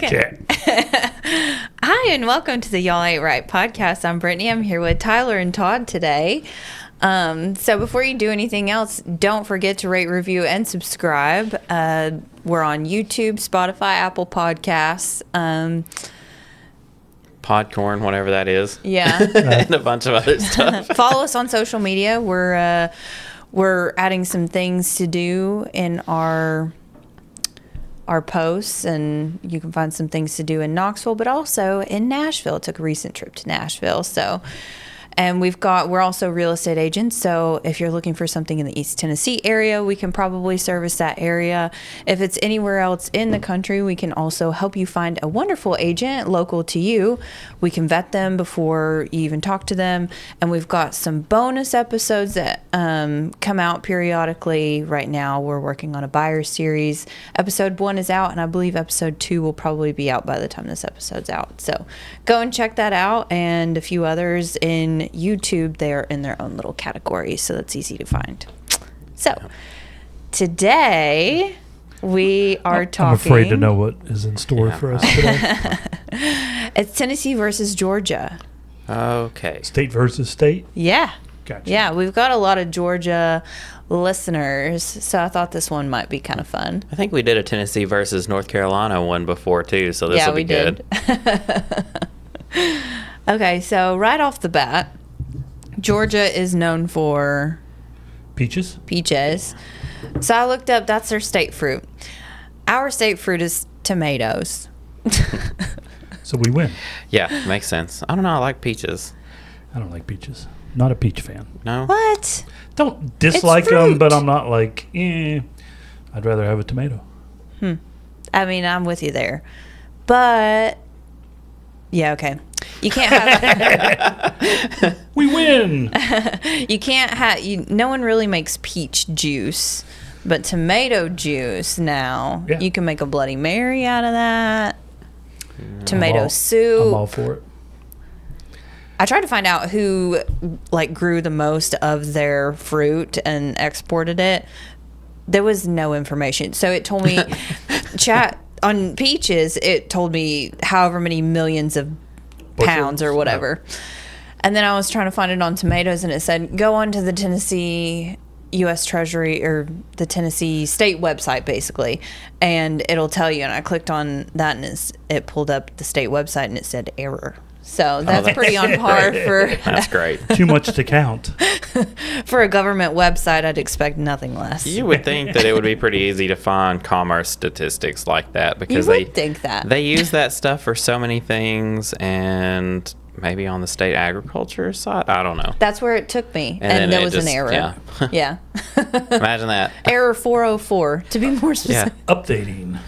Check. Hi, and welcome to the Y'all Ain't Right podcast. I'm Brittany. I'm here with Tyler and Todd today. So before you do anything else, don't forget to rate, review, and subscribe. We're on YouTube, Spotify, Apple Podcasts. Podcorn, whatever that is. Yeah. And a bunch of other stuff. Follow us on social media. We're adding some things to do in our posts, and you can find some things to do in Knoxville, but also in Nashville. Took a recent trip to Nashville, and we're also real estate agents. So if you're looking for something in the East Tennessee area, we can probably service that area. If it's anywhere else in the country, we can also help you find a wonderful agent local to you. We can vet them before you even talk to them. And we've got some bonus episodes that come out periodically. Right now, we're working on a buyer series. Episode 1 is out, and I believe episode 2 will probably be out by the time this episode's out. So go and check that out, and a few others in YouTube. They are in their own little category, so that's easy to find. So today we are talking. I'm afraid to know what is in store for us today. It's Tennessee versus Georgia. Okay. State versus state? Yeah. Gotcha. Yeah, we've got a lot of Georgia listeners, so I thought this one might be kind of fun. I think we did a Tennessee versus North Carolina one before, too, so this will be good. Okay, so right off the bat, Georgia is known for Peaches? peaches. So I looked up, that's their state fruit. Our state fruit is tomatoes. So we win. Yeah, makes sense. I don't know. I like peaches. I don't like peaches. Not a peach fan. No? What? Don't dislike them, fruit. but I'm not like, I'd rather have a tomato. I mean, I'm with you there. But, yeah, okay. You can't have... We win! You can't have... No one really makes peach juice. But tomato juice now, Yeah. you can make a Bloody Mary out of that. Tomato soup. I'm all for it. I tried to find out who grew the most of their fruit and exported it. There was no information. So it told me on peaches, it told me however many millions of pounds or whatever. And then I was trying to find it on tomatoes, and it said go on to the Tennessee U.S. Treasury or the Tennessee state website, basically, and it'll tell you. And I clicked on that, and it pulled up the state website, and it said error. So that's pretty on par for... That's great. Too much to count. For a government website, I'd expect nothing less. You would think that it would be pretty easy to find commerce statistics like that because you would think that. They use that stuff for so many things, and maybe on the state agriculture side, I don't know. That's where it took me, And and then there it was an just- error. yeah. Yeah. Imagine that. Error 404, to be more specific. Updating.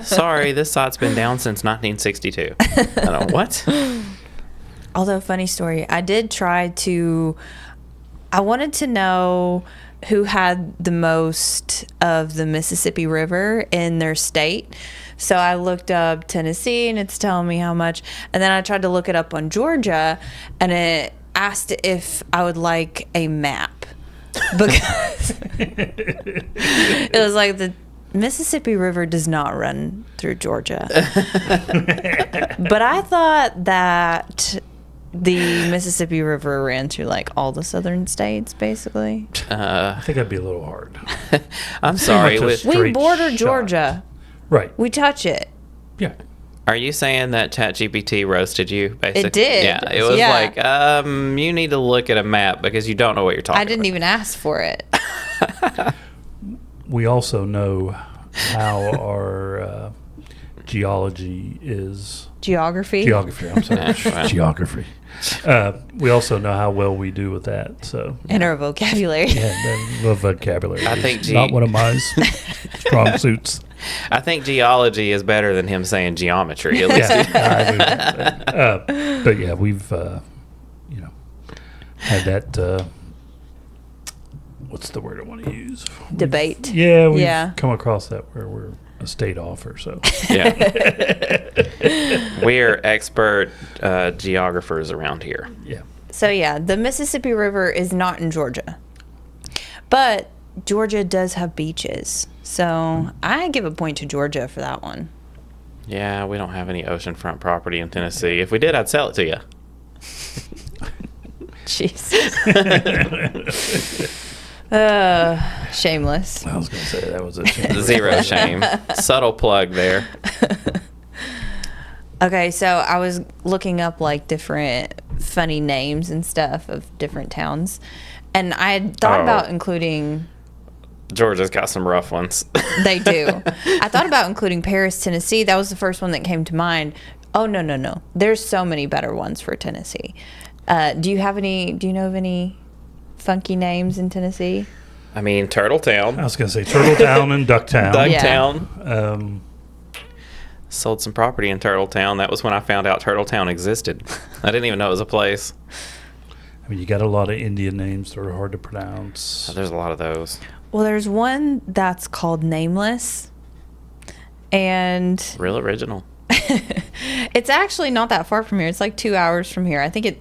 Sorry, this site's been down since 1962. I don't know. What? Although, funny story, I wanted to know who had the most of the Mississippi River in their state. So I looked up Tennessee, and it's telling me how much. And then I tried to look it up on Georgia, and it asked if I would like a map. Because it was like the Mississippi River does not run through Georgia. But I thought that the Mississippi River ran through all the southern states, basically. I think that'd be a little hard. I'm sorry. Much a We straight border shot. Georgia. Right. We touch it. Yeah. Are you saying that ChatGPT roasted you, basically? It did. Yeah. It was Yeah. you need to look at a map because you don't know what you're talking I didn't about. even ask for it. We also know how our geology is. Geography. I'm sorry. Yeah. Geography. We also know how well we do with that. So In our vocabulary. yeah, the vocabulary. I think is not one of my strong suits. I think geology is better than him saying geometry. At least. Yeah, I agree with that. But yeah, we've had that. What's the word I want to use? Debate. Yeah, we've Yeah. come across that where we're a state offer. So Yeah. We're expert geographers around here. yeah, So yeah, the Mississippi River is not in Georgia. But Georgia does have beaches. So I give a point to Georgia for that one. Yeah, we don't have any oceanfront property in Tennessee. If we did, I'd sell it to you. Jesus. Shameless. I was going to say that was a shame. Zero shame. Subtle plug there. Okay, so I was looking up like different funny names and stuff of different towns, and I had thought about including. Georgia's got some rough ones. They do. I thought about including Paris, Tennessee. That was the first one that came to mind. Oh, no. There's so many better ones for Tennessee. Do you know of any funky names in Tennessee? I mean, Turtletown. I was going to say Turtletown and Ducktown. Ducktown. Sold some property in Turtletown. That was when I found out Turtletown existed. I didn't even know it was a place. I mean, you got a lot of Indian names that are hard to pronounce. There's a lot of those. Well, there's one that's called Nameless, and Real original. it's actually not that far from here. It's like 2 hours from here. I think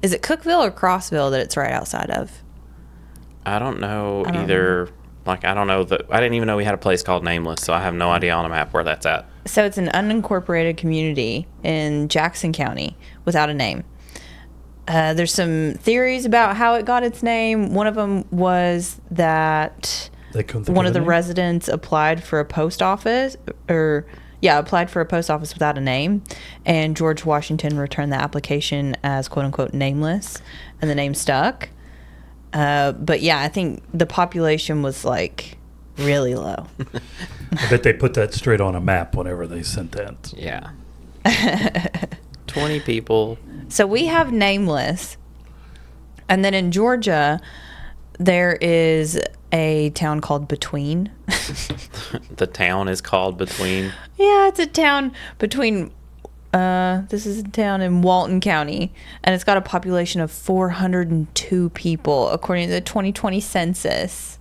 is it Cookville or Crossville that it's right outside of? I don't know either. Like, I don't know I didn't even know we had a place called Nameless, so I have no idea on a map where that's at. So it's an unincorporated community in Jackson County without a name. There's some theories about how it got its name. One of them was that one of the residents applied for a post office, without a name, and George Washington returned the application as quote unquote nameless, and the name stuck. But yeah, I think the population was like really low. I bet they put that straight on a map whenever they sent that. Yeah. 20 people. So we have Nameless. And then in Georgia, there is a town called Between. The town is called Between. Yeah, it's a town between. This is a town in Walton County, and it's got a population of 402 people, according to the 2020 census.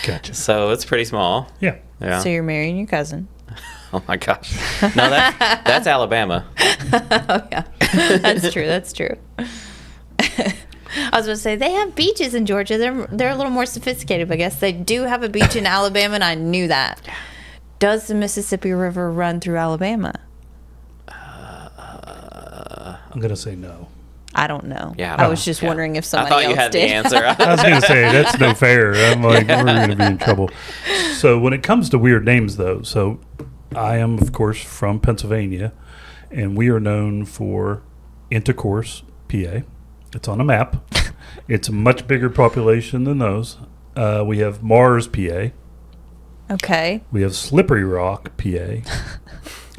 Gotcha. So it's pretty small. Yeah. So you're marrying your cousin. Oh my gosh. No, that's Alabama. Oh yeah, that's true. I was going to say they have beaches in Georgia. They're a little more sophisticated, but I guess they do have a beach in Alabama, and I knew that. Does the Mississippi River run through Alabama? I'm going to say no. I don't know. Yeah, I was just wondering if somebody else did. I thought you had did. the answer. I was going to say, that's no fair. I'm like, we're going to be in trouble. So when it comes to weird names, though, so I am, of course, from Pennsylvania, and we are known for Intercourse, PA. It's on a map. It's a much bigger population than those. We have Mars, PA. Okay. We have Slippery Rock, PA.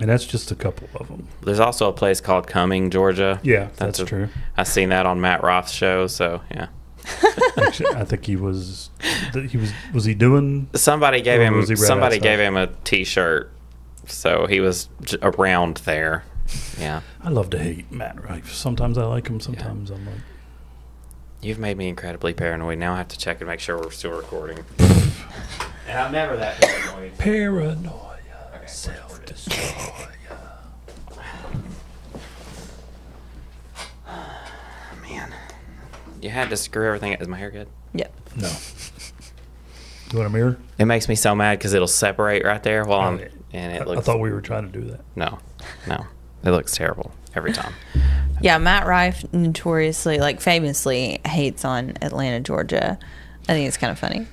And that's just a couple of them. There's also a place called Cumming, Georgia. Yeah, that's true. I've seen that on Matt Roth's show, so yeah. Actually, I think was he doing? Somebody gave him a T-shirt, so he was around there. Yeah. I love to hate Matt Rife. Sometimes I like him. Sometimes I'm like. You've made me incredibly paranoid. Now I have to check and make sure we're still recording. And I'm never that paranoid. Paranoia. Okay. Self-destroy. Man. You had to screw everything. Is my hair good? Yep. No. You want a mirror? It makes me so mad because it'll separate right there while I thought we were trying to do that. No. It looks terrible every time. Yeah, Matt Rife notoriously, famously hates on Atlanta, Georgia. I think it's kind of funny.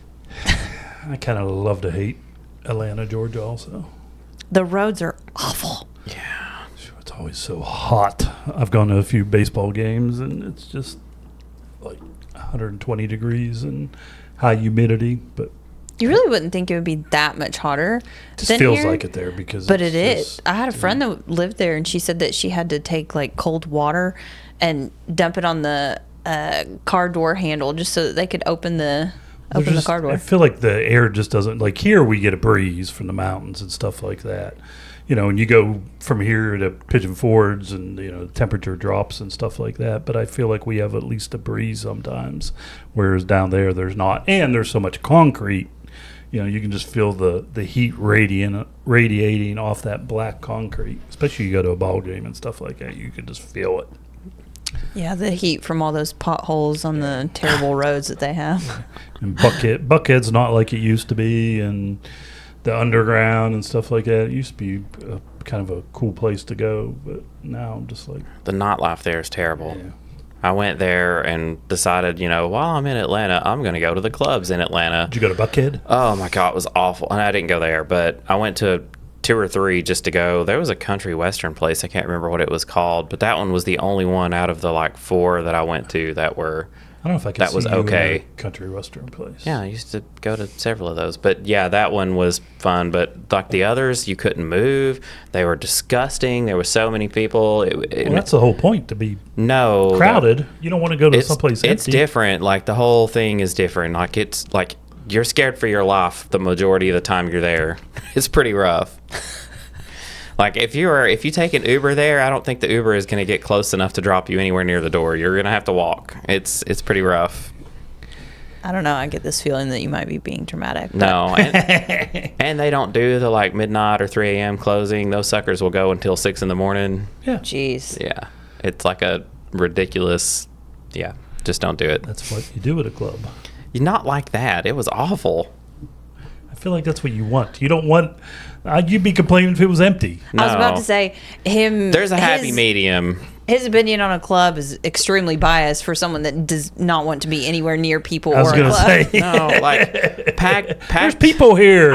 I kind of love to hate Atlanta, Georgia also. The roads are awful. Yeah. It's always so hot. I've gone to a few baseball games, and it's just like 120 degrees and high humidity, but you really wouldn't think it would be that much hotter. It just feels like it there because. But it is. I had a friend that lived there, and she said that she had to take cold water and dump it on the car door handle just so that they could open the car door. I feel like the air just doesn't here. We get a breeze from the mountains and stuff like that, and you go from here to Pigeon Forge, and the temperature drops and stuff like that. But I feel like we have at least a breeze sometimes, whereas down there's not, and there's so much concrete. You can just feel the heat radiating off that black concrete. Especially you go to a ball game and stuff like that, you can just feel it. Yeah, the heat from all those potholes on the terrible roads that they have. And Buckhead's not like it used to be, and the underground and stuff like that. It used to be kind of a cool place to go, but now I'm just like, The nightlife there is terrible. yeah. I went there and decided, while I'm in Atlanta, I'm going to go to the clubs in Atlanta. Did you go to Buckhead? Oh my God, it was awful. And I didn't go there, but I went to 2 or 3 just to go. There was a country western place. I can't remember what it was called, but that one was the only one out of the 4 that I went to that were. I don't know if I could That see was you in okay. a country western place. Yeah, I used to go to several of those. But yeah, that one was fun. But the others, you couldn't move. They were disgusting. There were so many people. Well, that's the whole point, to be no crowded. You don't want to go to It's someplace empty. It's different. The whole thing is different. It's like you're scared for your life the majority of the time you're there. It's pretty rough. If you take an Uber there, I don't think the Uber is going to get close enough to drop you anywhere near the door. You're going to have to walk. It's pretty rough. I don't know. I get this feeling that you might be being dramatic. but- No, and they don't do the midnight or 3 a.m. closing. Those suckers will go until 6 in the morning. Yeah. Jeez. Yeah, it's like a ridiculous. Yeah, just don't do it. That's what you do at a club. You're not like that. It was awful. I feel like that's what you want. You don't want. You'd be complaining if it was empty. I was about No. to say him. There's a happy his- medium. His opinion on a club is extremely biased for someone that does not want to be anywhere near people I was or a going to club. say. No, packed. There's people here.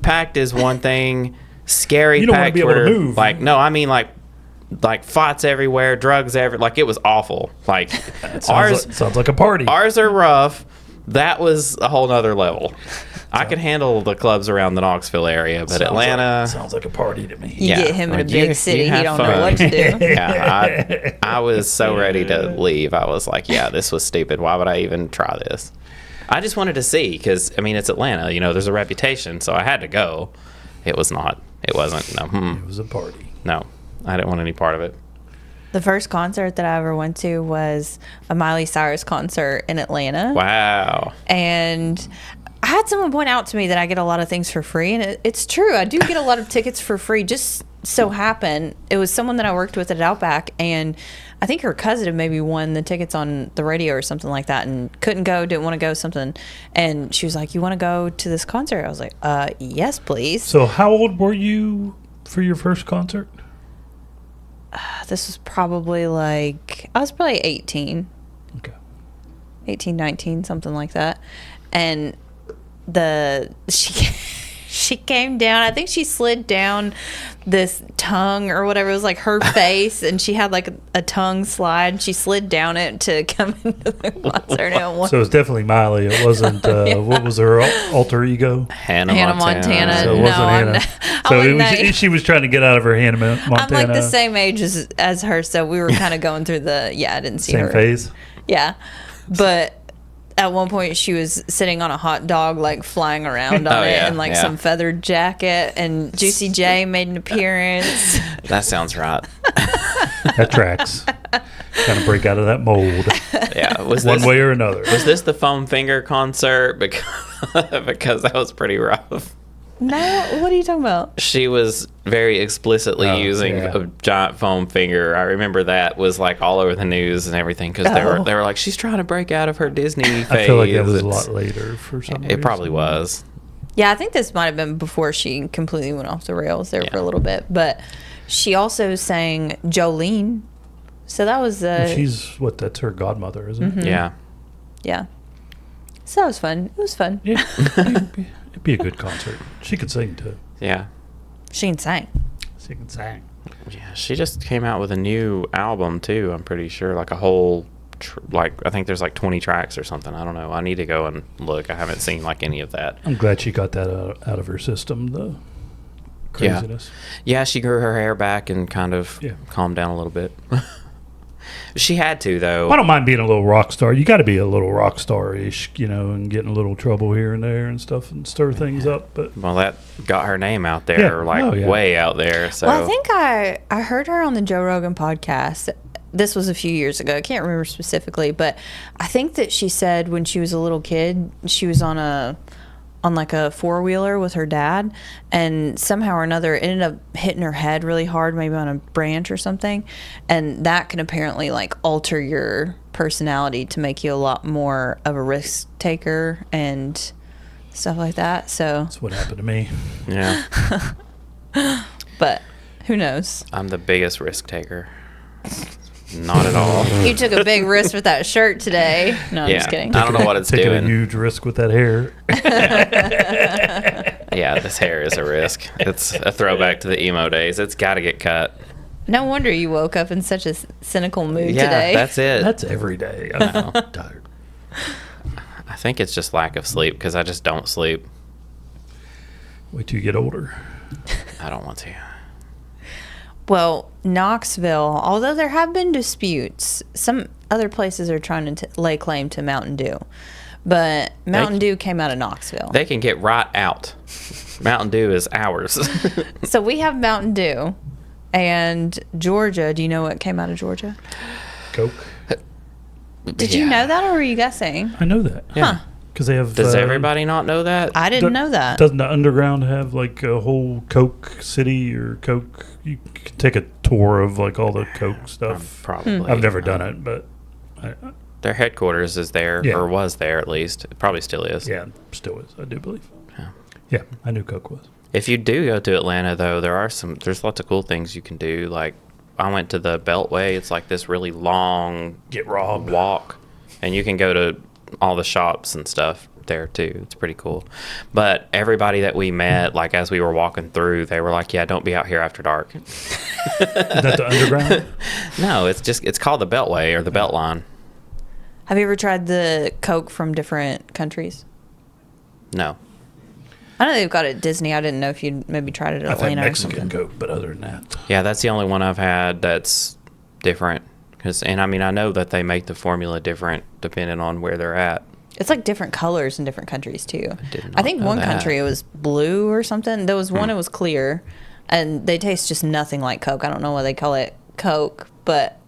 Packed is one thing. Scary. You don't wanna packed be able to where, move. No, I mean fights everywhere, drugs everywhere. It was awful. Sounds like a party. Ours are rough. That was a whole nother level. I could handle the clubs around the Knoxville area, but Atlanta. Sounds like a party to me. You Yeah, get him in a like, big you city, he have don't know fun. what to do. Yeah, I was so ready to leave. I was like, yeah, this was stupid. Why would I even try this? I just wanted to see because, it's Atlanta. There's a reputation, so I had to go. It was not. It wasn't. No. It was a party. No. I didn't want any part of it. The first concert that I ever went to was a Miley Cyrus concert in Atlanta. Wow. And I had someone point out to me that I get a lot of things for free, and it's true. I do get a lot of tickets for free. Just so happened it was someone that I worked with at Outback, and I think her cousin had maybe won the tickets on the radio or something like that, and couldn't go, didn't want to go, something. And she was like, "You want to go to this concert?" I was like, "Yes, please." So how old were you for your first concert? This was probably I was probably 18. Okay. 18, 19, something like that. And she came down. I think she slid down this tongue or whatever. It was like her face, and she had a tongue slide. She slid down it to come into the concert. So it was definitely Miley. It wasn't, what was her alter ego? Hannah Montana. So it wasn't No, Hannah. I So wouldn't she was trying to get out of her Hannah Montana. I'm like the same age as her, so we were kind of going through I didn't see same her. phase. Yeah. But at one point she was sitting on a hot dog, flying around on it in some feathered jacket, and Juicy J made an appearance. That sounds right. That tracks. Kind of break out of that mold. Yeah. One way or another. Was this the Foam Finger concert? Because that was pretty rough. No, what are you talking about? She was very explicitly using a giant foam finger. I remember that was all over the news and everything because they were like, she's trying to break out of her Disney phase. I feel like that was a lot later for some reason. It probably was. Yeah, I think this might have been before she completely went off the rails there for a little bit. But she also sang Jolene. So that was that's her godmother, isn't it? Mm-hmm. Yeah. Yeah. So that was fun. It was fun. Yeah. It'd be a good concert. She could sing too. Yeah. She can sing. She can sing. Yeah. She just came out with a new album too. I'm pretty sure a whole I think there's 20 tracks or something. I don't know. I need to go and look. I haven't seen any of that. I'm glad she got that out of her system, the craziness. Yeah, she grew her hair back and kind of calmed down a little bit. She had to, though. I don't mind being a little rock star. You got to be a little rock star-ish, and get in a little trouble here and there and stuff and stir things up. But well, that got her name out there, way out there. So Well, I think I heard her on the Joe Rogan podcast. This was a few years ago. I can't remember specifically, but I think that she said when she was a little kid, she was on a four-wheeler with her dad, and somehow or another it ended up hitting her head really hard, maybe on a branch or something, and that can apparently alter your personality to make you a lot more of a risk taker and stuff like that. So, That's what happened to me. Yeah. but who knows? I'm the biggest risk taker. Not at all. You took a big risk with that shirt today. No, I'm just kidding. I don't know what it's Taking doing. a huge risk with that hair. Yeah, this hair is a risk. It's a throwback to the emo days. It's got to get cut. No wonder you woke up in such a cynical mood Yeah, today. that's it. That's every day. I'm tired. I think it's just lack of sleep because I just don't sleep. Wait till you get older. I don't want to. Well, Knoxville, although there have been disputes, some other places are trying to lay claim to Mountain Dew. But Mountain Dew came out of Knoxville. They can get right out. Mountain Dew is ours. So we have Mountain Dew. And Georgia, do you know what came out of Georgia? Coke. Did you know that, or were you guessing? I know that. Yeah. Because they have. Does everybody not know that? I didn't know that. Doesn't the Underground have like a whole Coke city or Coke? You can take a tour of like all the Coke stuff. Probably. I've never done it, but Their headquarters is there, Yeah. or was there at least. It probably still is. yeah, still is. I do believe. Yeah. Yeah, I knew Coke was. If you do go to Atlanta, though, there's lots of cool things you can do. Like, I went to the Beltway. It's like this really long Get robbed. walk, and you can go to all the shops and stuff there too. It's pretty cool. But everybody that we met, like as we were walking through, they were like, "Yeah, don't be out here after dark." Is that the Underground? No, it's called the Beltway or the Beltline. Have you ever tried the Coke from different countries? No. I know they've got it at Disney. I didn't know if you'd maybe tried it at I've had Atlanta or Mexican something. Coke, but other than that, Yeah, that's the only one I've had that's different. And I mean, I know that they make the formula different depending on where they're at. It's like different colors in different countries too. did I not think know one that. country it was blue or something. There was one it was clear, and they taste just nothing like Coke. I don't know why they call it Coke, but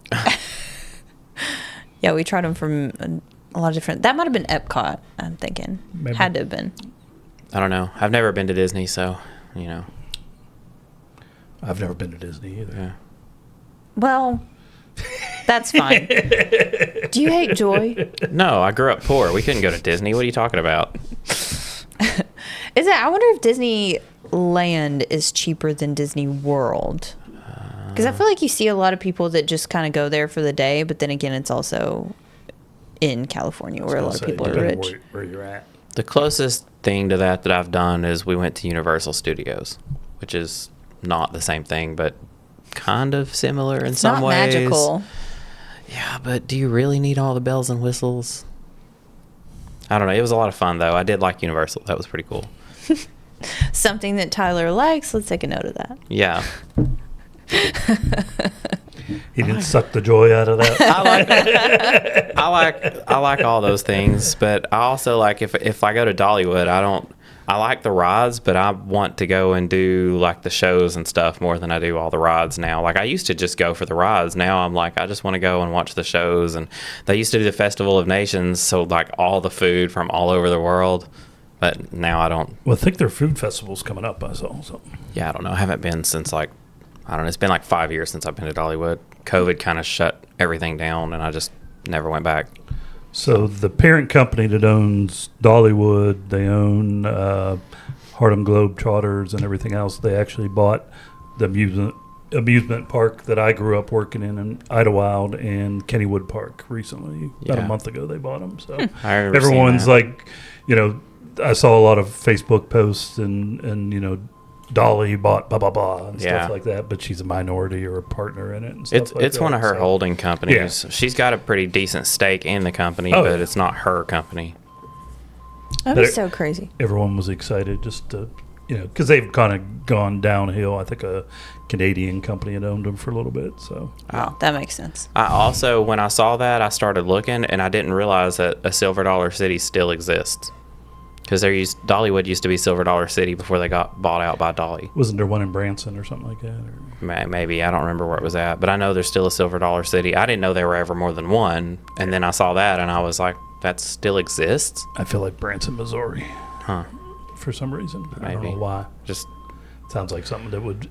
yeah, we tried them from a lot of different. That might have been Epcot. I'm thinking Maybe. had to have been. I don't know. I've never been to Disney, so, you know. I've never been to Disney either. Yeah. Well, that's fine. Do you hate Joy? No, I grew up poor. We couldn't go to Disney. What are you talking about? Is it? I wonder if Disneyland is cheaper than Disney World. Because I feel like you see a lot of people that just kind of go there for the day, but then again, it's also in California where a lot of people are Depending rich. where you're at. The closest thing to that I've done is we went to Universal Studios, which is not the same thing, but kind of similar in It's some not ways. magical. Yeah, but do you really need all the bells and whistles? I don't know. It was a lot of fun, though. I did like Universal. That was pretty cool. Something that Tyler likes. Let's take a note of that. Yeah. He didn't suck the joy out of that. I like all those things, but I also like if I go to Dollywood, I like the rides, but I want to go and do like the shows and stuff more than I do all the rides now. Like I used to just go for the rides. Now I'm like, I just want to go and watch the shows. And they used to do the Festival of Nations, so like all the food from all over the world. But now I don't. Well, I think their food festival's coming up. I saw something. Yeah, I don't know. I haven't been since like, I don't know. It's been like 5 years since I've been to Dollywood. COVID kind of shut everything down, and I just never went back. So the parent company that owns Dollywood, they own Harlem Globetrotters and everything else. They actually bought the amusement park that I grew up working in Idlewild and Kennywood Park recently. About a Yeah. month ago, they bought them. So I remember everyone's seeing that. like, you know, I saw a lot of Facebook posts and you know, Dolly bought blah blah blah and Yeah. stuff like that, but she's a minority or a partner in it. And stuff It's one of her so. holding companies. Yeah. She's got a pretty decent stake in the company, Oh, but yeah. it's not her company. That'd But be it- so crazy. Everyone was excited just to, you know, because they've kind of gone downhill. I think a Canadian company had owned them for a little bit. So Oh, that makes sense. I also, when I saw that, I started looking, and I didn't realize that a Silver Dollar City still exists. Because Dollywood used to be Silver Dollar City before they got bought out by Dolly. wasn't there one in Branson or something like that? Or? Maybe. I don't remember where it was at. But I know there's still a Silver Dollar City. I didn't know there were ever more than one. And then I saw that, and I was like, that still exists? I feel like Branson, Missouri, Huh. for some reason. I don't Maybe. know why. Just Sounds like something that would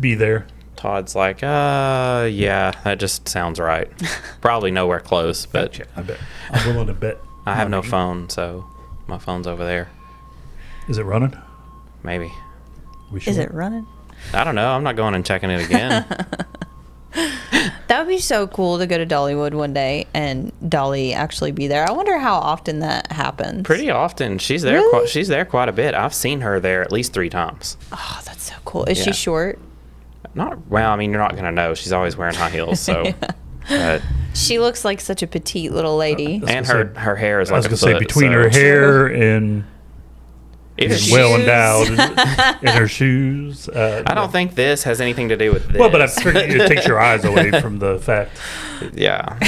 be there. Todd's like, yeah, that just sounds right. Probably nowhere close, but I bet. I'm willing to bet. I have no money. phone, so my phone's over there. Is it running? Maybe. Is it running? I don't know. I'm not going and checking it again. That would be so cool to go to Dollywood one day and Dolly actually be there. I wonder how often that happens. Pretty often. She's there. Really? She's there quite a bit. I've seen her there at least 3 times. Oh, that's so cool. Is she short? Not well. I mean, you're not gonna know. She's always wearing high heels, so. But, She looks like such a petite little lady. and her hair is I was like going to say, between her hair and well endowed in her shoes. I don't think this has anything to do with this. Well, but I figured it takes your eyes away from the fact. Yeah.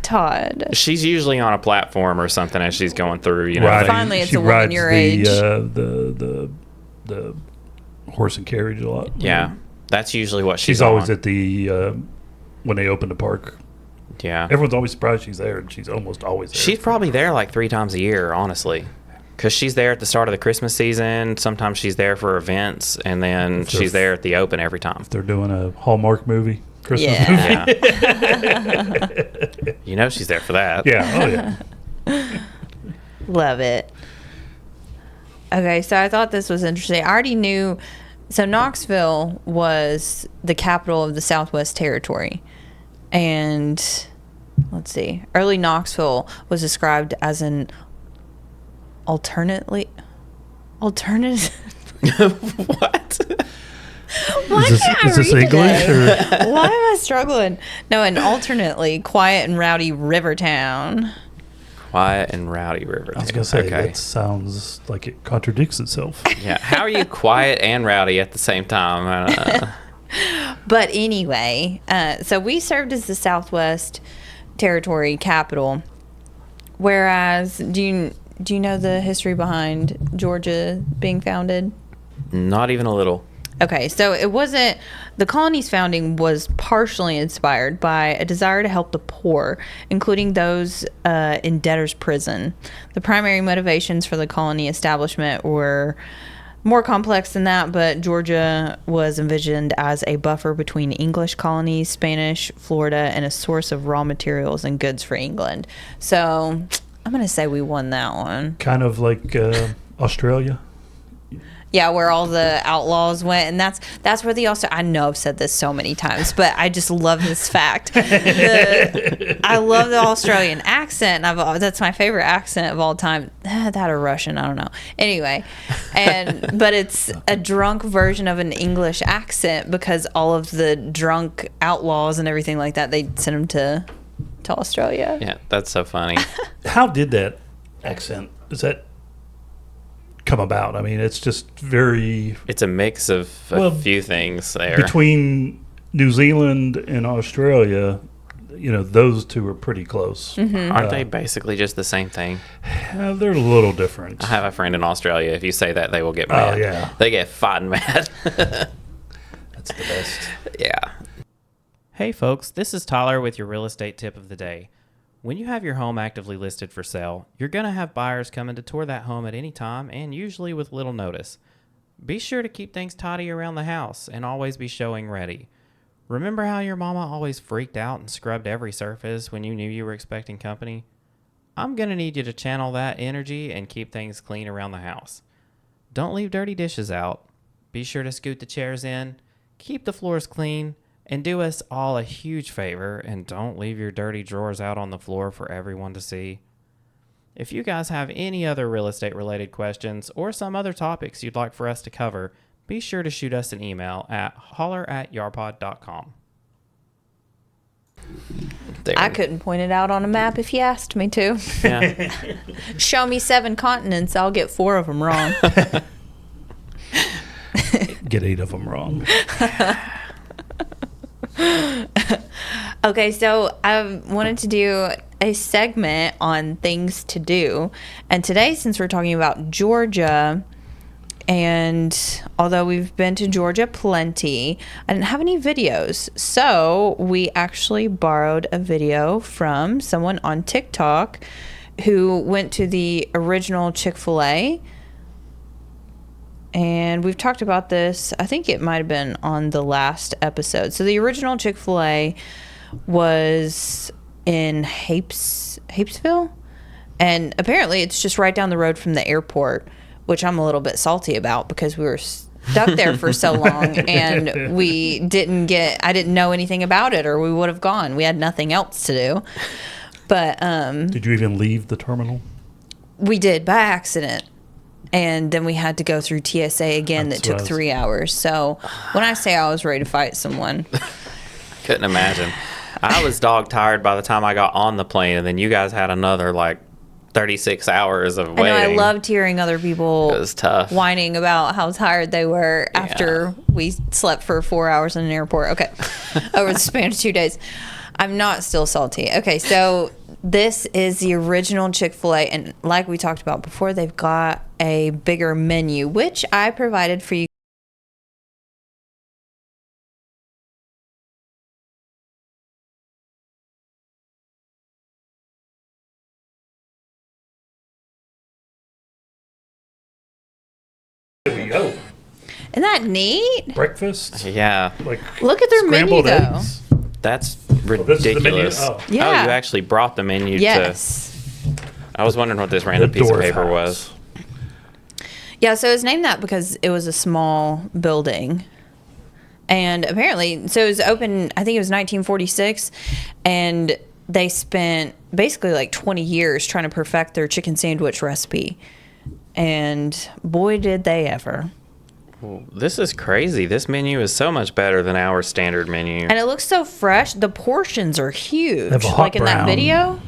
Todd. She's usually on a platform or something as she's going through, you know. Riding, Finally, it's she a woman rides your age. The horse and carriage a lot. Yeah. That's usually what She's always at the when they open the park. Yeah. Everyone's always surprised she's there, and she's almost always there. She's probably there like 3 times a year, honestly. Because she's there at the start of the Christmas season. Sometimes she's there for events, and then she's there at the open every time. They're doing a Hallmark movie, Christmas movie. Yeah. You know she's there for that. Yeah, oh yeah. Love it. Okay, so I thought this was interesting. I already knew. So Knoxville was the capital of the Southwest Territory. And let's see. Early Knoxville was described as an alternative. What? Why can't I is this read English today? or? Why am I struggling? No, an alternately quiet and rowdy river town. Quiet and rowdy river. I was going to say, that sounds like it contradicts itself. Yeah. How are you quiet and rowdy at the same time? But anyway, so we served as the Southwest Territory capital. Whereas, do you know the history behind Georgia being founded? Not even a little. Okay, so the colony's founding was partially inspired by a desire to help the poor, including those in debtor's prison. The primary motivations for the colony establishment were more complex than that, but Georgia was envisioned as a buffer between English colonies, Spanish, Florida, and a source of raw materials and goods for England. So I'm going to say we won that one. Kind of like Australia. Yeah, where all the outlaws went, and that's where I know I've said this so many times, but I just love this fact. I love the Australian accent, and that's my favorite accent of all time. That or Russian, I don't know. Anyway, but it's a drunk version of an English accent because all of the drunk outlaws and everything like that, they sent them to Australia. Yeah, that's so funny. How did that accent? Is that come about? I mean, it's just It's a mix of a few things there. Between New Zealand and Australia, those two are pretty close. Mm-hmm. Aren't they basically just the same thing? They're a little different. I have a friend in Australia. If you say that, they will get mad. Oh, yeah. They get fighting mad. That's the best. Yeah. Hey, folks. This is Tyler with your real estate tip of the day. When you have your home actively listed for sale, you're going to have buyers coming to tour that home at any time and usually with little notice. Be sure to keep things tidy around the house and always be showing ready. Remember how your mama always freaked out and scrubbed every surface when you knew you were expecting company? I'm going to need you to channel that energy and keep things clean around the house. Don't leave dirty dishes out. Be sure to scoot the chairs in, keep the floors clean, and do us all a huge favor and don't leave your dirty drawers out on the floor for everyone to see. If you guys have any other real estate related questions or some other topics you'd like for us to cover, be sure to shoot us an email at holler@yarpod.com. I couldn't point it out on a map if you asked me to. Yeah. Show me 7 continents, I'll get 4 of them wrong. Get 8 of them wrong. Okay, so I wanted to do a segment on things to do. And today, since we're talking about Georgia, and although we've been to Georgia plenty, I didn't have any videos. So we actually borrowed a video from someone on TikTok who went to the original Chick-fil-A. And we've talked about this. I think it might have been on the last episode. So the original Chick-fil-A was in Hapesville. And apparently it's just right down the road from the airport. which I'm a little bit salty about because we were stuck there for so long and I didn't know anything about it, or we would have gone. We had nothing else to do. But did you even leave the terminal? We did by accident. And then we had to go through TSA again. That took 3 hours. So when I say I was ready to fight someone. Couldn't imagine. I was dog tired by the time I got on the plane, and then you guys had another 36 hours of waiting. I know, I loved hearing other people It was tough. whining about how tired they were after we slept for 4 hours in an airport. Okay. Over the span of 2 days. I'm not still salty. Okay, so this is the original Chick-fil-A, and like we talked about before, they've got a bigger menu, which I provided for you. There we go. Isn't that neat? Breakfast. Yeah. Look at their menu, scrambled though. eggs. That's Oh, this is the menu? ridiculous. Oh. Yeah. Oh, you actually brought the menu Yes. I was wondering what this random The piece of Dorf paper House. was. Yeah, so it's named that because it was a small building. And apparently, so it was open, I think it was 1946, and they spent basically 20 years trying to perfect their chicken sandwich recipe. And boy, did they ever. This is crazy. This menu is so much better than our standard menu. And it looks so fresh. The portions are huge. have a hot Like in that brown. video.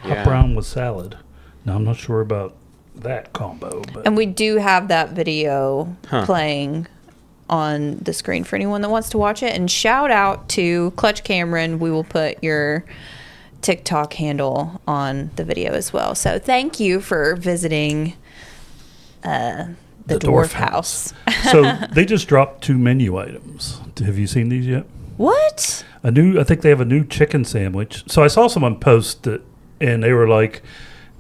Hot Yeah. brown with salad. Now, I'm not sure about that combo, but And we do have that video Huh. playing on the screen for anyone that wants to watch it. And shout out to Clutch Cameron. We will put your TikTok handle on the video as well. So thank you for visiting the Dwarf House. So they just dropped 2 menu items. Have you seen these yet? What? I think they have a new chicken sandwich. So I saw someone post it, and they were like,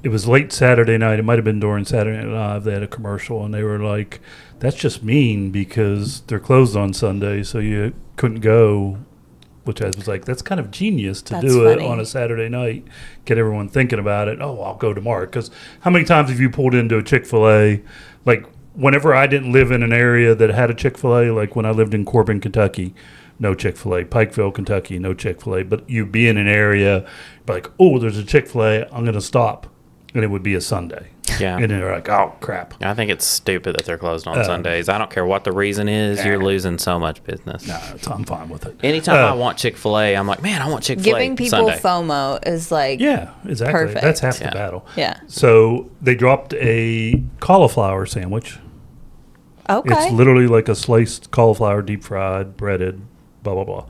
it was late Saturday night. It might have been during Saturday Night Live. They had a commercial, and they were like, that's just mean because they're closed on Sunday, so you couldn't go. Which I was like, that's kind of genius to That's do it funny. on a Saturday night, get everyone thinking about it. Oh, I'll go tomorrow. Because how many times have you pulled into a Chick-fil-A? Like, whenever I didn't live in an area that had a Chick-fil-A, like when I lived in Corbin, Kentucky, no Chick-fil-A. Pikeville, Kentucky, no Chick-fil-A. But you'd be in an area, like, oh, there's a Chick-fil-A, I'm going to stop. And it would be a Sunday. Yeah. And they're like, oh, crap. I think it's stupid that they're closed on Sundays. I don't care what the reason is. You're losing so much business. Nah, I'm fine with it. Anytime I want Chick-fil-A, I'm like, man, I want Chick-fil-A Giving people Sunday. FOMO is like, Yeah, exactly. Perfect. That's half Yeah. the battle. yeah. So they dropped a cauliflower sandwich. Okay. It's literally like a sliced cauliflower, deep fried, breaded, blah, blah, blah.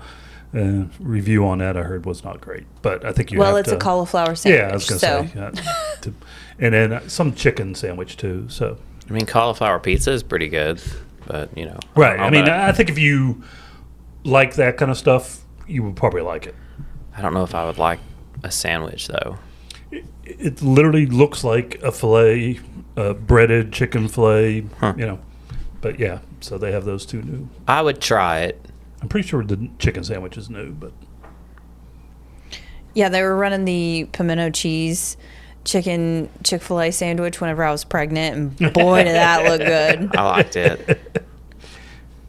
Review on that I heard was not great. But I think you Well, have it's to... a cauliflower sandwich. Yeah, I was going so. to say. And then some chicken sandwich, too. So I mean, cauliflower pizza is pretty good, but, right. don't I know mean, about- I think if you like that kind of stuff, you would probably like it. I don't know if I would like a sandwich, though. It literally looks like a filet, breaded chicken filet, Huh. But yeah, so they have those 2 new. I would try it. I'm pretty sure the chicken sandwich is new, but Yeah, they were running the pimento cheese chicken Chick-fil-A sandwich whenever I was pregnant, and boy, did that look good. I liked it.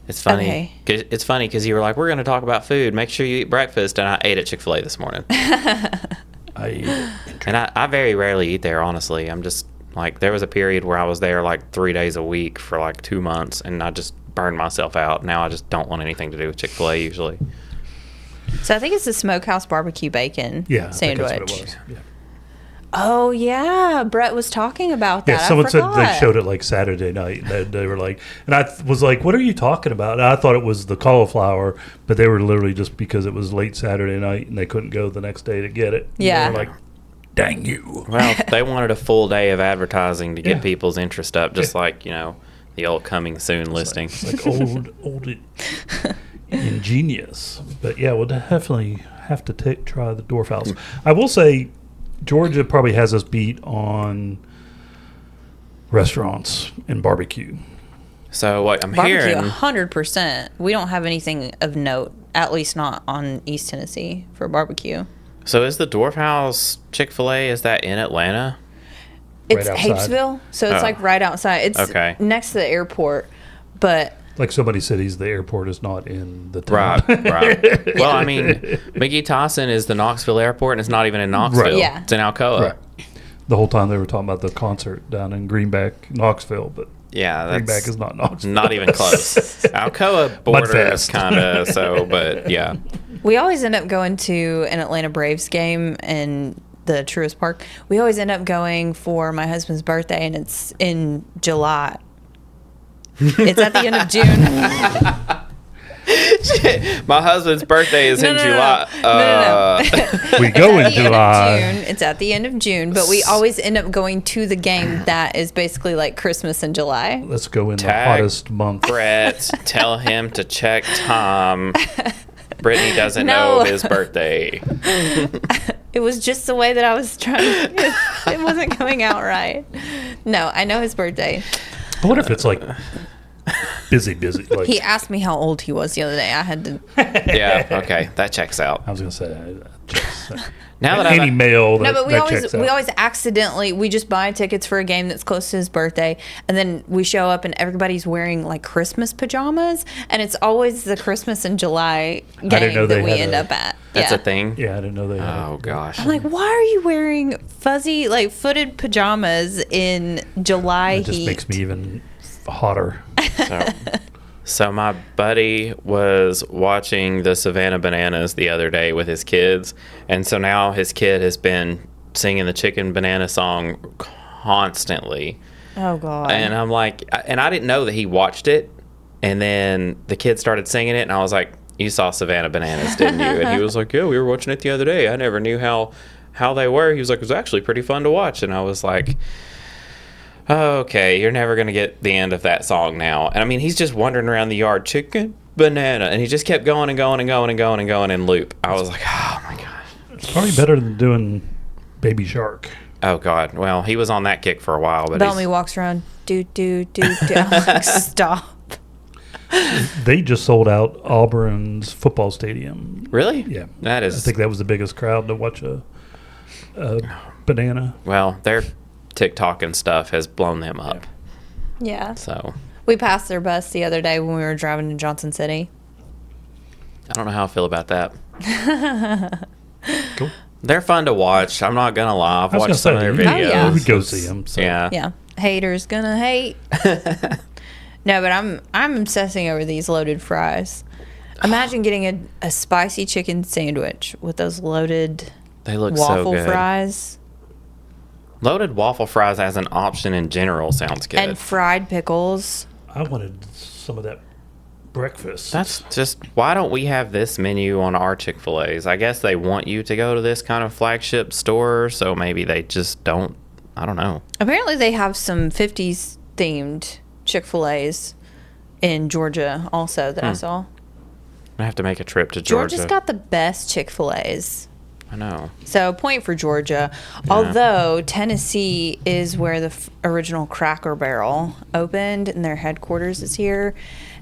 It's funny. Okay. 'Cause it's funny because you were like, we're going to talk about food. Make sure you eat breakfast. And I ate at Chick-fil-A this morning. And I very rarely eat there, honestly. I'm just like, there was a period where I was there 3 days a week for 2 months, and I just burned myself out. Now I just don't want anything to do with Chick-fil-A usually. So I think it's the smokehouse barbecue bacon yeah, I think sandwich. that's what it was. Yeah. Oh yeah, Brett was talking about that. Yeah, someone I said forgot. they showed it Saturday night. They were like, and I was like, what are you talking about? And I thought it was the cauliflower, but they were literally just because it was late Saturday night and they couldn't go the next day to get it. And Yeah. They were like, dang you. Well, they wanted a full day of advertising to get Yeah. people's interest up, just like, the old coming soon listing. It's like old ingenious. But yeah, we'll definitely have to try the Dwarf House. I will say, Georgia probably has us beat on restaurants and barbecue. So what I'm Barbecue, hearing, 100%. We don't have anything of note, at least not on East Tennessee for barbecue. so is the Dwarf House Chick-fil-A, is that in Atlanta? It's outside. Hapesville, so it's Oh. like right outside. It's Okay. next to the airport, but Like so many cities, the airport is not in the town. Right. Well, I mean, McGee Tyson is the Knoxville airport, and it's not even in Knoxville. Right. Yeah. It's in Alcoa. Right. The whole time they were talking about the concert down in Greenback, Knoxville, but Yeah, Greenback that's is not Knoxville. not even close. Alcoa borders Mudfest. kind of, so, but yeah. we always end up going to an Atlanta Braves game in the Truist Park. We always end up going for my husband's birthday, and it's in July. It's at the end of June. My husband's birthday is in July. No. We go in At the end of July. June. It's at the end of June, but we always end up going to the game that is basically like Christmas in July. Let's go in the Tag hottest month. Brett, tell him to check Tom. Brittany doesn't No. know his birthday. It was just the way that I was trying. It wasn't coming out right. No, I know his birthday. I wonder if it's like busy. Like He asked me how old he was the other day. I had to. Yeah, okay, that checks out. I was gonna say, Now that any I've male that, No, but we that always checks we out. always accidentally we just buy tickets for a game that's close to his birthday, and then we show up and everybody's wearing like Christmas pajamas, and it's always the Christmas in July didn't know game that they we had end a- up at. that's yeah. a thing. Yeah, I didn't know they. Had Oh gosh. I'm like, why are you wearing fuzzy like footed pajamas in July it just heat? makes me even hotter. So my buddy was watching the Savannah Bananas the other day with his kids, and so now his kid has been singing the Chicken Banana song constantly. Oh God. And I'm like, and I didn't know that he watched it, and then the kid started singing it, and I was like, you saw Savannah Bananas, didn't you? And he was like, yeah, we were watching it the other day. I never knew how they were. He was like, it was actually pretty fun to watch. And I was like, okay, you're never going to get the end of that song now. And I mean, he's just wandering around the yard, chicken, banana. And he just kept going and going and going and going and going in loop. I was like, oh my gosh. It's probably better than doing Baby Shark. Oh God. Well, he was on that kick for a while, but Bellamy walks around, do. I'm like, stop. They just sold out Auburn's football stadium. really? Yeah, That I is, think that was the biggest crowd to watch a banana. well, their TikTok and stuff has blown them up. Yeah. So We passed their bus the other day when we were driving to Johnson City. I don't know how I feel about that. Cool. They're fun to watch. I'm not gonna lie. I've I was watched some of their gonna say, videos. yeah. we would go see them. So. Yeah. Yeah. Haters gonna hate. No, but I'm obsessing over these loaded fries. Imagine getting a spicy chicken sandwich with those loaded They look so waffle good. fries Loaded waffle fries as an option in general sounds good. and fried pickles. I wanted some of that breakfast. That's just, why don't we have this menu on our Chick-fil-A's? I guess they want you to go to this kind of flagship store, so maybe they just don't. I don't know. Apparently, they have some 50s themed Chick-fil-A's in Georgia also that I saw. I have to make a trip to Georgia. Georgia's got the best Chick-fil-A's. I know. So, point for Georgia. Although Tennessee is where the original Cracker Barrel opened and their headquarters is here.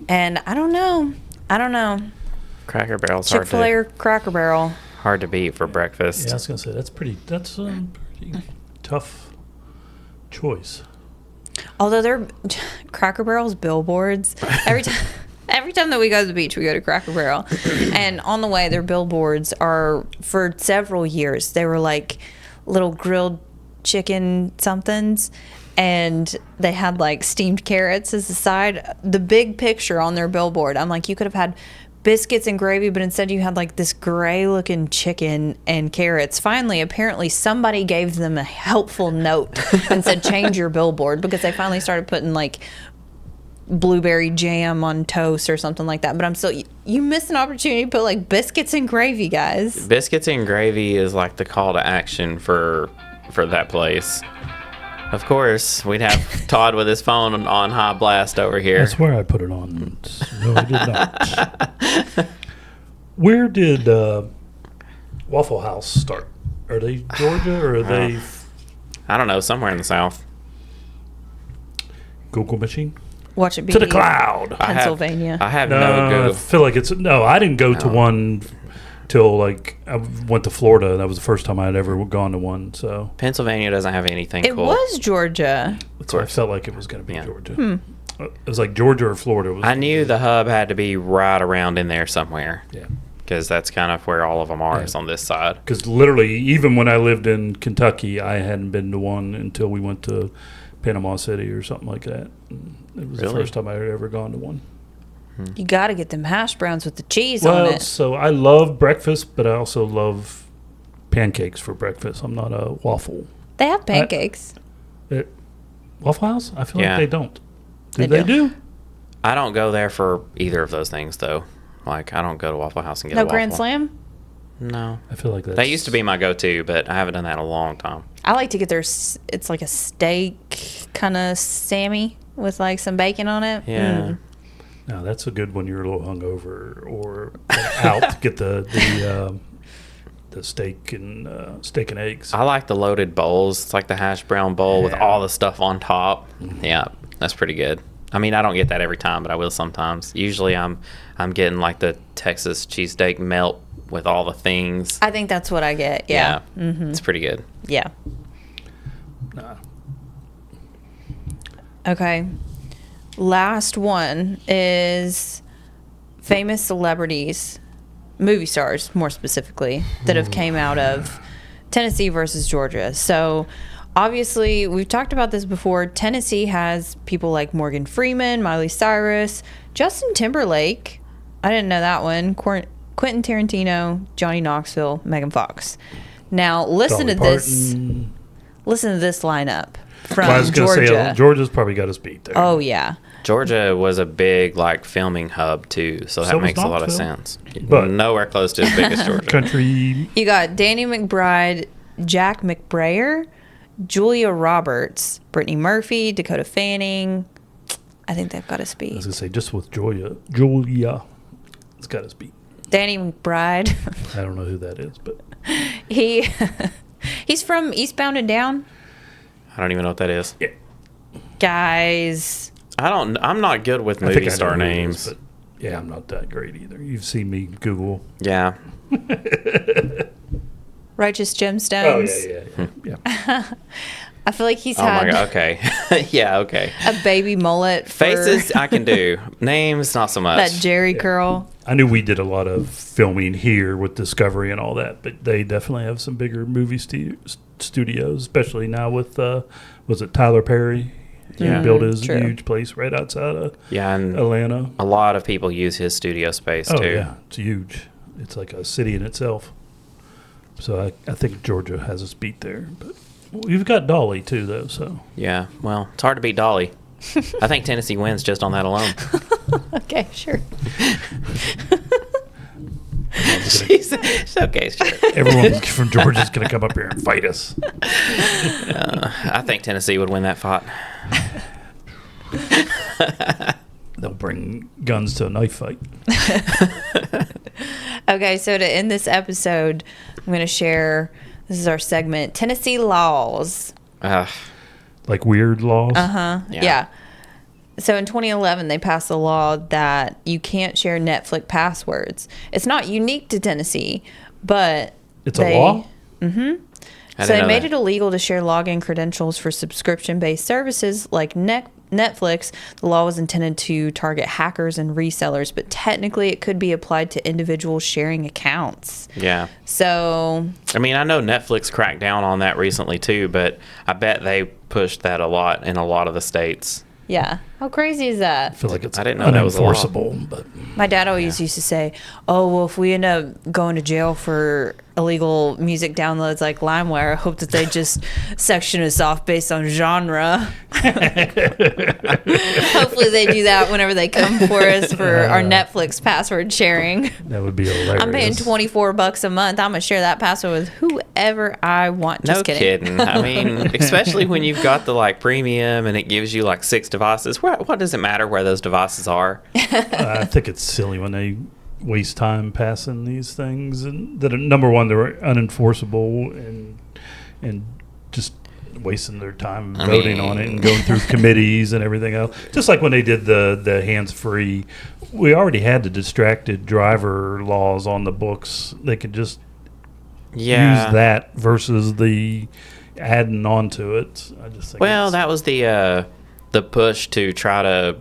And I don't know. Cracker Barrel's Chick-fil-A or Cracker Barrel? hard to beat for breakfast. Yeah, I was gonna say that's a pretty tough choice. Although they're Cracker Barrel's billboards every time that we go to the beach, we go to Cracker Barrel, and on the way, their billboards are for several years. They were like little grilled chicken somethings, and they had like steamed carrots as the side. The big picture on their billboard, I'm like, you could have had biscuits and gravy, but instead you had like this gray looking chicken and carrots. Finally, apparently somebody gave them a helpful note and said change your billboard, because they finally started putting like blueberry jam on toast or something like that. But I'm still, you missed an opportunity to put like biscuits and gravy, guys. Biscuits and gravy is like the call to action for that place. Of course, we'd have Todd with his phone on high blast over here. That's where I put it on. No, I did not. Where did Waffle House start? Are they Georgia or are they I don't know, somewhere in the South. Google machine? Watch it be To the cloud. I have- Pennsylvania. I have No, no I Google. feel like it's no. I didn't go to one until like I went to Florida. That was the first time I had ever gone to one. So Pennsylvania doesn't have anything It cool. was Georgia. that's why I felt like it was going to be Yeah. Georgia. It was like Georgia or Florida. Was I knew the hub had to be right around in there somewhere. Yeah. Because that's kind of where all of them are, Yeah. is on this side. Because literally, even when I lived in Kentucky, I hadn't been to one until we went to Panama City or something like that. And it was the Really? first time I had ever gone to one. You got to get them hash browns with the cheese Well, on it. so I love breakfast, but I also love pancakes for breakfast. I'm not a waffle. They have pancakes. Waffle House? I feel Yeah. like they don't. They They do. do? I don't go there for either of those things, though. Like, I don't go to Waffle House and get a No waffle. Grand Slam? No. I feel like that's... That used to be my go-to, but I haven't done that in a long time. I like to get it's like a steak kind of Sammy with like some bacon on it. Yeah. No, that's a good when you're a little hungover or out to get the steak and eggs. I like the loaded bowls. It's like the hash brown bowl with Yeah. all the stuff on top. Yeah, that's pretty good. I mean, I don't get that every time, but I will sometimes. Usually I'm getting like the Texas cheesesteak melt with all the things. I think that's what I get. Yeah. It's pretty good. Yeah. Nah. Okay. Last one is famous celebrities, movie stars more specifically, that have came out of Tennessee versus Georgia. So obviously we've talked about this before. Tennessee has people like Morgan Freeman, Miley Cyrus, Justin Timberlake. I didn't know that one. Quentin Tarantino, Johnny Knoxville, Megan Fox. Now listen Dolly to this. Parton. Listen to this lineup from Well, I was going to Georgia. say, Georgia's probably got us beat there. Oh yeah. Georgia was a big like filming hub too, so that So was makes a lot of Knoxville. sense. But- nowhere close to as big as Georgia. Country. You got Danny McBride, Jack McBrayer, Julia Roberts, Brittany Murphy, Dakota Fanning. I think they've got us I was beat. going to say, just with Julia, it's got us beat. Danny McBride, I don't know who that is, but he's from Eastbound and Down. I don't even know what that is. yeah. Guys, I'm not good with I think movie I know star who it names. is, but yeah, I'm not that great either. You've seen me Google. Yeah. Righteous Oh, Gemstones. yeah. I feel like he's Oh my had god. Okay. Yeah. Okay. a baby mullet for Faces I can do. Names not so much. that Jerry curl. I knew we did a lot of filming here with Discovery and all that, but they definitely have some bigger movie studios, especially now with, was it Tyler Perry? Yeah. He built his True. huge place right outside of Yeah, and Atlanta. a lot of people use his studio space Oh, too. yeah. It's huge. It's like a city in itself. So I think Georgia has us beat there. But we've got Dolly, too, though, so. Yeah. Well, it's hard to beat Dolly. I think Tennessee wins just on that alone. Okay, sure. She's okay. Sure. Everyone from Georgia's going to come up here and fight us. I think Tennessee would win that fight. They'll bring guns to a knife fight. Okay, so to end this episode, I'm going to share, this is our segment, Tennessee laws. Like weird laws. Yeah. So in 2011, they passed a law that you can't share Netflix passwords. It's not unique to Tennessee, but It's a law? I So didn't they know made that. it illegal to share login credentials for subscription-based services like Netflix. The law was intended to target hackers and resellers, but technically it could be applied to individuals sharing accounts. Yeah. So I mean, I know Netflix cracked down on that recently too, but I bet they pushed that a lot in a lot of the states. yeah, how crazy is that? I feel like it's I didn't know that was a law. unenforceable, but My dad always used to say, "Oh, well, if we end up going to jail for illegal music downloads like LimeWire, I hope that they just section us off based on genre." Hopefully, they do that whenever they come for us for our Netflix password sharing. that would be hilarious. I'm paying $24 a month. I'm gonna share that password with whoever I want. Just No kidding. I mean, especially when you've got the like premium and it gives you like 6 devices. What does it matter where those devices are? I think it's silly when they waste time passing these things, and that number one, they're unenforceable and just wasting their time voting on it and going through committees and everything else. Just like when they did the hands-free, we already had the distracted driver laws on the books. They could just use that versus the adding on to it. I just think that was the push to try to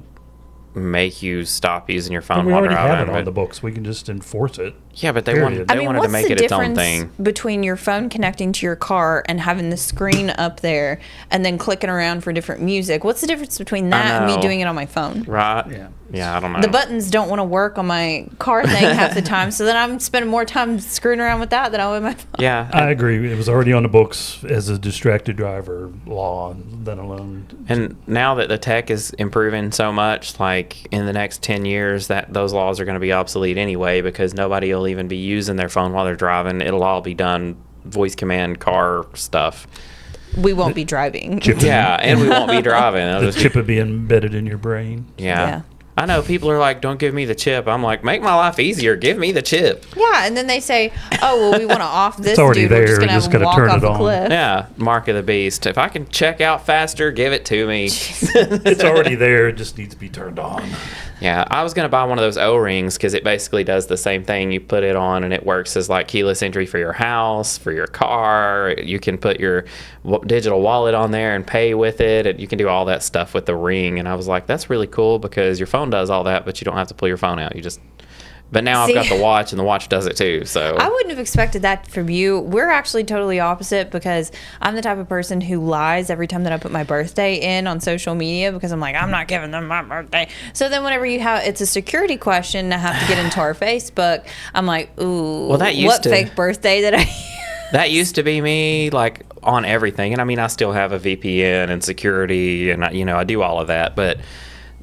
make you stop using your phone we while already driving. have it on the books. We can just enforce it. Yeah, but they Period. wanted to make it its own thing. What's the difference between your phone connecting to your car and having the screen up there and then clicking around for different music? What's the difference between that and me doing it on my phone? Right. Yeah, I don't know. The buttons don't want to work on my car thing half the time, so then I'm spending more time screwing around with that than I would my phone. Yeah. I agree. It was already on the books as a distracted driver law, then alone. And now that the tech is improving so much, like in the next 10 years, that those laws are going to be obsolete anyway because nobody will even be using their phone while they're driving. It'll all be done voice command car stuff. We won't be driving. Yeah, and we won't be driving. The chip would be embedded in your brain. Yeah. I know people are like, don't give me the chip. I'm like, make my life easier. Give me the chip. Yeah, and then they say, oh, well, we want to off this already dude. there. We're just going to have him walk turn off it a on. cliff. Yeah, mark of the beast. If I can check out faster, give it to me. It's already there. It just needs to be turned on. Yeah, I was going to buy one of those O-rings because it basically does the same thing. You put it on and it works as like keyless entry for your house, for your car. You can put your digital wallet on there and pay with it. And you can do all that stuff with the ring. And I was like, that's really cool because your phone does all that, but you don't have to pull your phone out. You just... But now I've got the watch, and the watch does it too. So I wouldn't have expected that from you. We're actually totally opposite because I'm the type of person who lies every time that I put my birthday in on social media because I'm like, I'm not giving them my birthday. So then whenever it's a security question, I have to get into our Facebook. I'm like, ooh, well, what fake birthday did I That used to be me, like, on everything. And I mean, I still have a VPN and security, and, I do all of that. But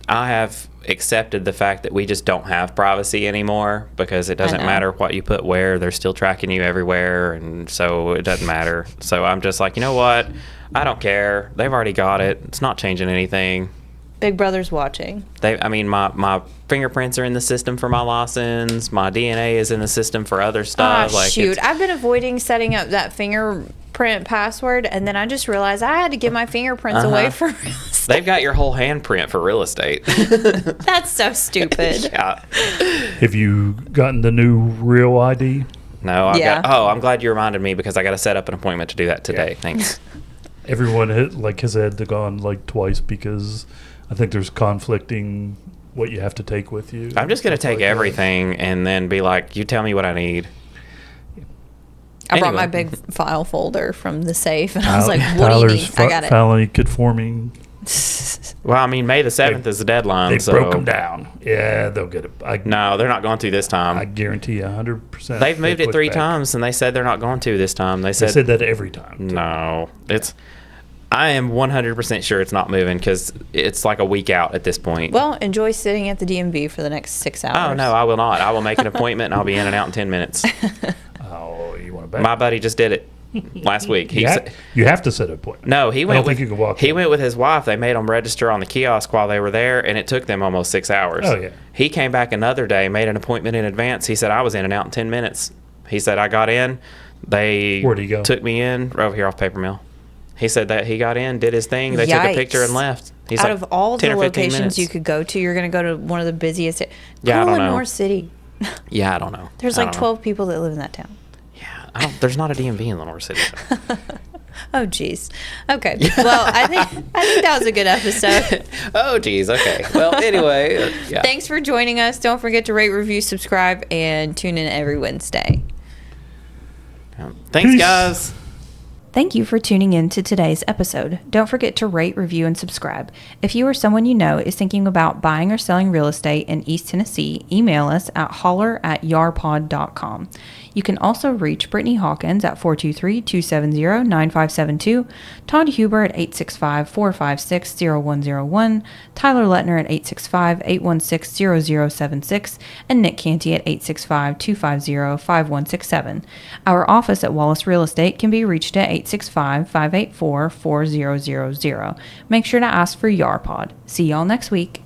I have accepted the fact that we just don't have privacy anymore because it doesn't matter what you put where. They're still tracking you everywhere, and so it doesn't matter. So I'm just like, you know what? I don't care. They've already got it. It's not changing anything. Big Brother's watching. My fingerprints are in the system for my license. My DNA is in the system for other stuff. Shoot. I've been avoiding setting up that fingerprint password, and then I just realized I had to give my fingerprints away for real estate. They've got your whole handprint for real estate. That's so stupid. Yeah. Have you gotten the new Real ID? No, I'm glad you reminded me because I got to set up an appointment to do that today. Yeah. Thanks. Everyone has had to gone twice because I think there's conflicting what you have to take with you. I'm just going to take everything and then be like, you tell me what I need. I brought my big file folder from the safe, and I was like, what do you need? I got it. Felony conforming. Well, May the 7th is the deadline. They broke them down. Yeah, they'll get it. No, they're not going to this time. I guarantee 100%. They've moved it 3 times, and they said they're not going to this time. They said that every time. No. I am 100% sure it's not moving because it's like a week out at this point. Well, enjoy sitting at the DMV for the next 6 hours. Oh, no, I will not. I will make an appointment, and I'll be in and out in 10 minutes. Oh, you want to bet? My buddy just did it last week. You have to set an appointment. No, I don't think you can walk. He went with his wife. They made him register on the kiosk while they were there, and it took them almost 6 hours. Oh, yeah. He came back another day, made an appointment in advance. He said, I was in and out in 10 minutes. He said, I got in. Where'd he go? Took me in over here off Paper Mill. He said that he got in, did his thing. They took a picture and left. He's out of all the locations you could go to, you're going to go to one of the busiest. Yeah, I don't know. Lenore City. Yeah, I don't know. There's 12 people that live in that town. Yeah, there's not a DMV in Lenore City. Oh, geez. Okay. Well, I think that was a good episode. Oh, geez. Okay. Well, anyway. Yeah. Thanks for joining us. Don't forget to rate, review, subscribe, and tune in every Wednesday. Thanks, guys. Thank you for tuning in to today's episode. Don't forget to rate, review, and subscribe. If you or someone you know is thinking about buying or selling real estate in East Tennessee, email us at holler@yarpod.com. You can also reach Brittany Hawkins at 423-270-9572, Todd Huber at 865-456-0101, Tyler Letner at 865-816-0076, and Nick Cantey at 865-250-5167. Our office at Wallace Real Estate can be reached at 865-584-4000. Make sure to ask for YARPod. See y'all next week.